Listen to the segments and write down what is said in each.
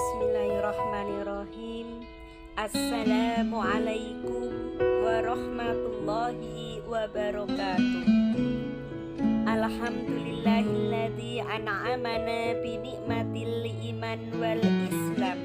Bismillahirrahmanirrahim. Assalamualaikum warahmatullahi wabarakatuh. Alhamdulillahilladzi an'amana bi ni'matil iman wal islam.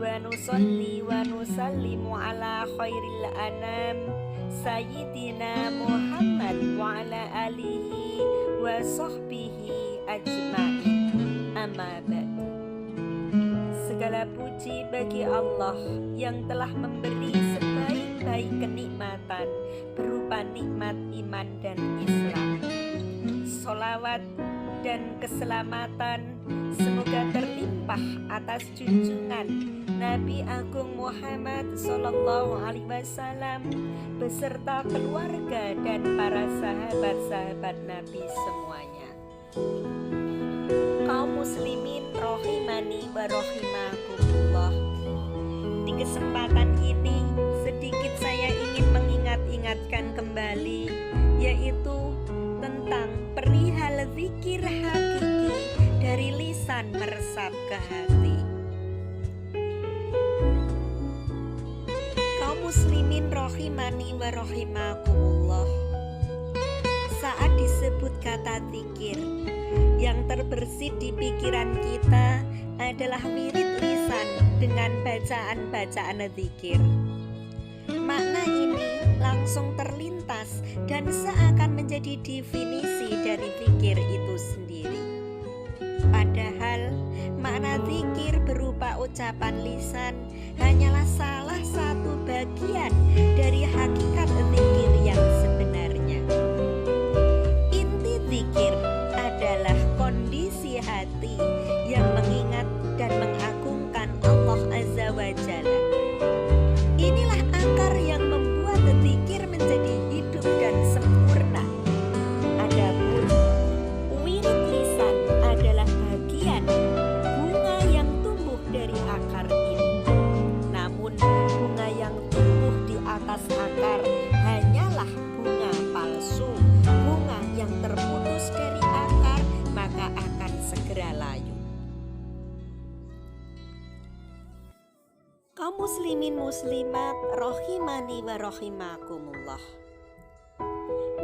Wa nusalli wa nusallimu ala khairil anam Sayyidina Muhammad wa ala alihi wa sahbihi ajma'in. Amma ba'du. Segala puji bagi Allah yang telah memberi sebaik-baik kenikmatan berupa nikmat iman dan Islam. Sholawat dan keselamatan semoga terlimpah atas junjungan Nabi Agung Muhammad Sallallahu Alaihi Wasallam beserta keluarga dan para sahabat-sahabat Nabi semuanya. Kaum muslimin rahimani wa rahimakumullah. Di kesempatan ini sedikit saya ingin mengingat-ingatkan kembali, yaitu tentang perihal zikir hakiki dari lisan meresap ke hati. Kaum muslimin rahimani wa rahimakumullah, saat disebut kata zikir, yang terbersit di pikiran kita adalah wirid lisan dengan bacaan-bacaan zikir. Makna ini langsung terlintas dan seakan menjadi definisi dari zikir itu sendiri. Padahal makna zikir berupa ucapan lisan hanyalah salah satu bagian dari hakikat zikir yang sebenarnya. Inti zikir adalah kondisi hati yang mengingat dan mengagungkan Allah Azza wa Jalla. Inilah akar yang membuat zikir menjadi hidup dan sempurna. Adapun wirid lisan adalah bagian bunga yang tumbuh dari akar ini. Namun bunga yang tumbuh di atas akar hanyalah bunga palsu, bunga yang terputus dari akar maka akan segera layu. Kaum muslimin muslimat rahimani wa rahimakumullah.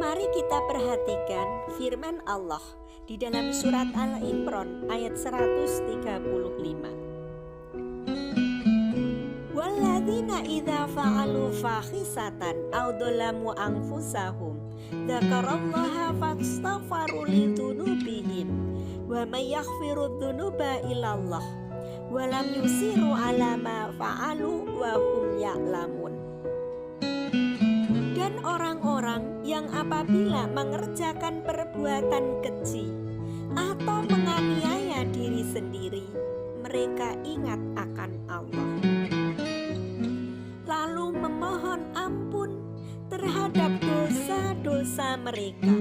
Mari kita perhatikan firman Allah di dalam surat Al-Imran ayat 135. Walladzina idza fa'alu fakhisatan aw dzalamu anfusahum dzakarallaha fastaghfaru lidzunubihim wa may yaghfiru dzunuba illallah wa lam yusiru ala ma fa'alu wa hum ya'lamun. Dan orang-orang yang apabila mengerjakan perbuatan keji atau menganiaya diri sendiri, mereka ingat akan Allah, lalu memohon ampun terhadap dosa-dosa mereka.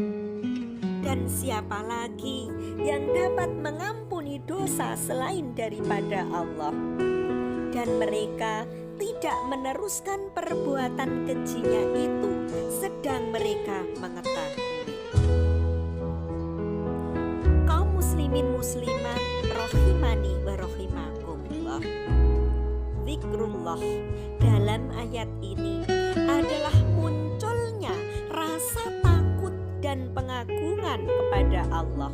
Dan siapa lagi yang dapat mengampuni dosa selain daripada Allah? Dan mereka tidak meneruskan perbuatan kejinya itu sedang mereka mengetahui. Kaum muslimin muslimat rahimani wa rahimakumullah. Zikrullah dalam ayat ini adalah munculnya rasa takut dan pengagungan kepada Allah.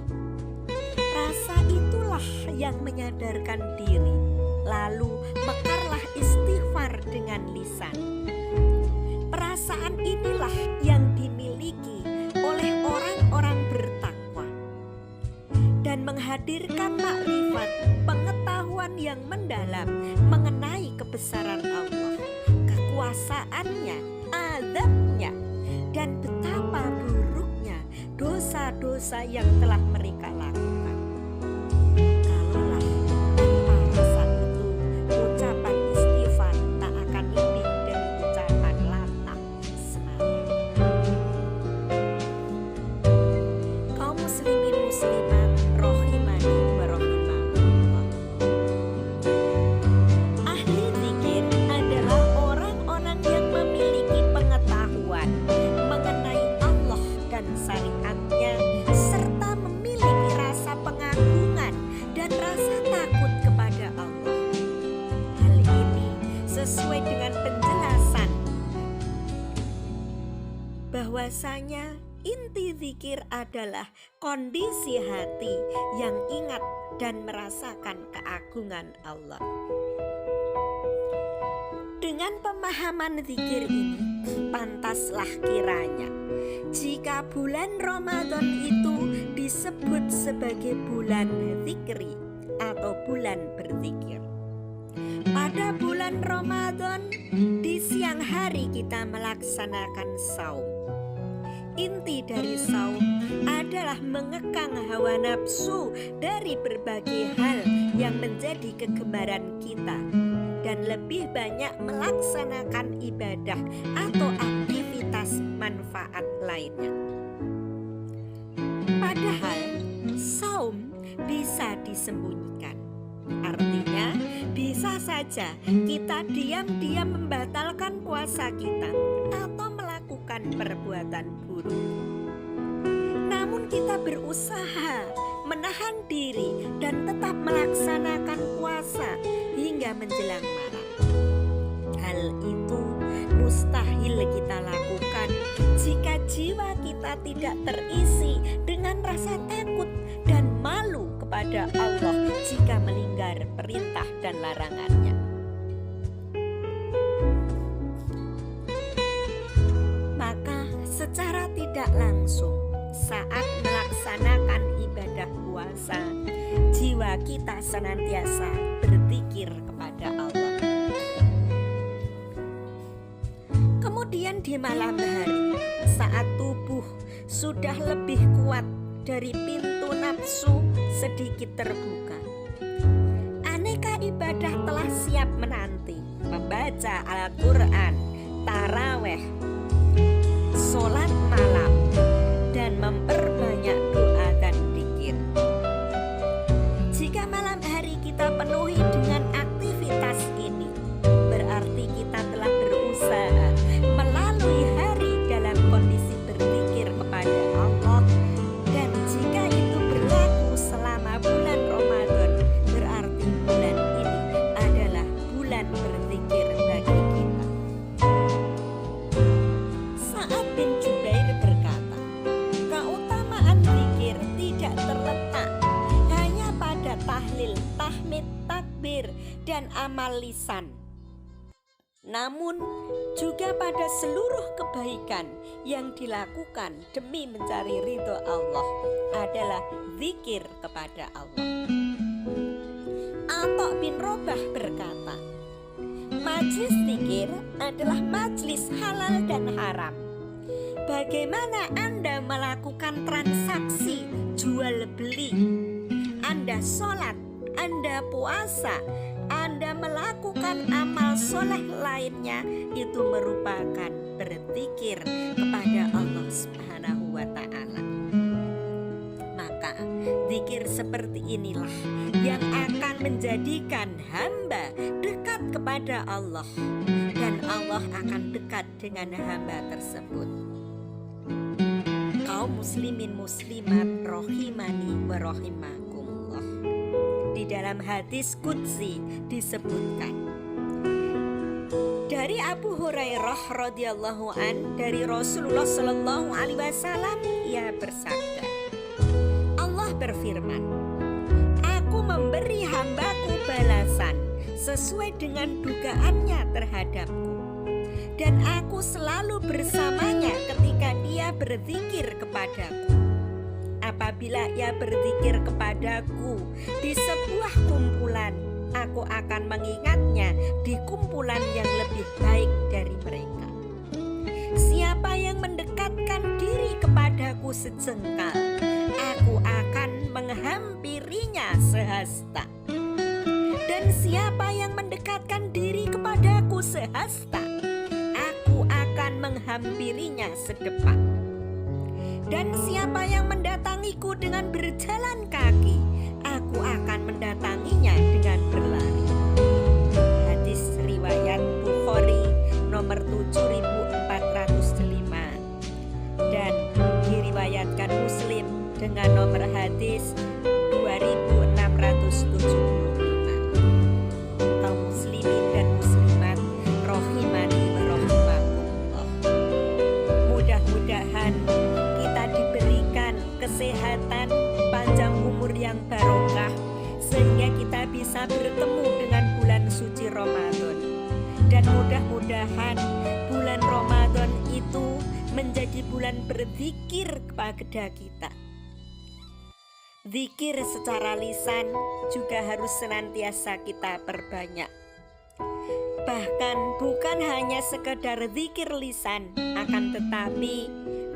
Rasa itulah yang menyadarkan diri, lalu mekarlah istighfar dengan lisan. Perasaan inilah yang dimiliki oleh orang-orang bertakwa dan menghadirkan makrifat, pengetahuan yang mendalam mengenai kebesaran Allah, kekuasaannya, azabnya, dan betapa buruknya dosa-dosa yang telah mereka lakukan. Kalaulah tanpa rasa itu, ucapan istighfar tak akan lebih dari ucapan latah semata. Kaum muslimin muslimat rahimani wa rahimakumullah. Ahli zikir adalah orang-orang yang memiliki pengetahuan mengenai Allah dan syariatnya, serta memiliki rasa pengagungan dan rasa takut kepada Allah. sesuai dengan penjelasan bahwasanya inti zikir adalah kondisi hati yang ingat dan merasakan keagungan Allah. Dengan pemahaman zikir ini, pantaslah kiranya jika bulan Ramadan itu disebut sebagai bulan zikri atau bulan berzikir. Pada bulan Ramadan, di siang hari kita melaksanakan saum. Inti dari saum adalah mengekang hawa nafsu dari berbagai hal yang menjadi kegemaran kita dan lebih banyak melaksanakan ibadah atau aktivitas manfaat lainnya. Padahal saum bisa disembunyikan. Artinya bisa saja kita diam-diam membatalkan puasa kita atau melakukan perbuatan buruk. Namun kita berusaha menahan diri dan tetap melaksanakan puasa hingga menjelang malam. Hal itu mustahil kita lakukan jika jiwa kita tidak terisi dengan rasa takut dan malu kepada Allah jika melanggar perintah dan larangannya. Maka secara tidak langsung saat melaksanakan ibadah puasa, jiwa kita senantiasa berzikir kepada Allah. Kemudian di malam hari, saat tubuh sudah lebih kuat dari pintu nafsu sedikit terbuka, aneka ibadah telah siap menanti. Membaca Al-Quran, taraweh, sholat malam, dan memperbanyak doa dan zikir. Jika malam hari kita penuhi dengan aktivitas ini, berarti kita telah berusaha melalui hari dalam kondisi berzikir kepada Allah. Dan jika itu berlaku selama bulan Ramadan, berarti bulan ini adalah bulan berzikir bagi kita. Sa'ad bin Jubair berkata, keutamaan zikir tidak terletak hanya pada tahlil, tahmid, takbir, dan amal lisan, namun juga pada seluruh kebaikan yang dilakukan demi mencari ridho Allah adalah zikir kepada Allah. Atta bin Robah berkata, majlis zikir adalah majlis halal dan haram. Bagaimana Anda melakukan transaksi jual beli, Anda sholat, Anda puasa, Anda melakukan amal soleh lainnya, itu merupakan berzikir kepada Allah Subhanahu wa Ta'ala. Maka zikir seperti inilah yang akan menjadikan hamba dekat kepada Allah, dan Allah akan dekat dengan hamba tersebut. Kaum muslimin muslimat rahimani wa rahimakumullah, di dalam hadis qudsi disebutkan dari Abu Hurairah radhiyallahu an, dari Rasulullah sallallahu alaihi wasallam, ia bersabda, Allah berfirman, aku memberi hambaku balasan sesuai dengan dugaannya terhadapku, dan aku selalu bersamanya ketika dia berzikir kepadaku. Apabila ia berzikir kepadaku di sebuah kumpulan, aku akan mengingatnya di kumpulan yang lebih baik dari mereka. Siapa yang mendekatkan diri kepadaku sejengkal, aku akan menghampirinya sehasta. Dan siapa yang mendekatkan diri kepadaku sehasta, aku akan menghampirinya sedepak. Dan siapa yang mendatangiku dengan berjalan kaki, aku akan mendatanginya dengan berlari. Hadis riwayat Bukhari nomor 7405 dan diriwayatkan Muslim dengan nomor hadis 2675. Kaum muslimin dan muslimat kesehatan, panjang umur yang barokah, sehingga kita bisa bertemu dengan bulan suci Ramadan. Dan mudah-mudahan bulan Ramadan itu menjadi bulan berzikir kepada kita. Zikir secara lisan juga harus senantiasa kita perbanyak. Bahkan bukan hanya sekedar zikir lisan, akan tetapi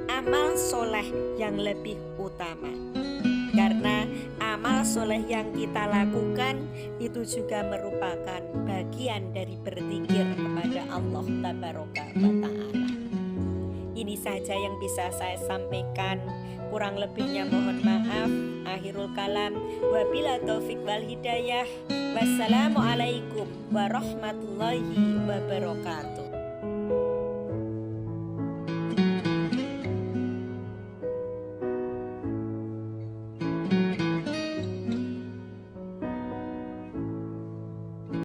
amal soleh yang lebih utama. Karena amal soleh yang kita lakukan itu juga merupakan bagian dari berzikir kepada Allah Tabaraka wa Ta'ala. Ini saja yang bisa saya sampaikan, kurang lebihnya mohon maaf. Akhirul kalam, wabila taufik wal hidayah. Wassalamualaikum warahmatullahi wabarakatuh.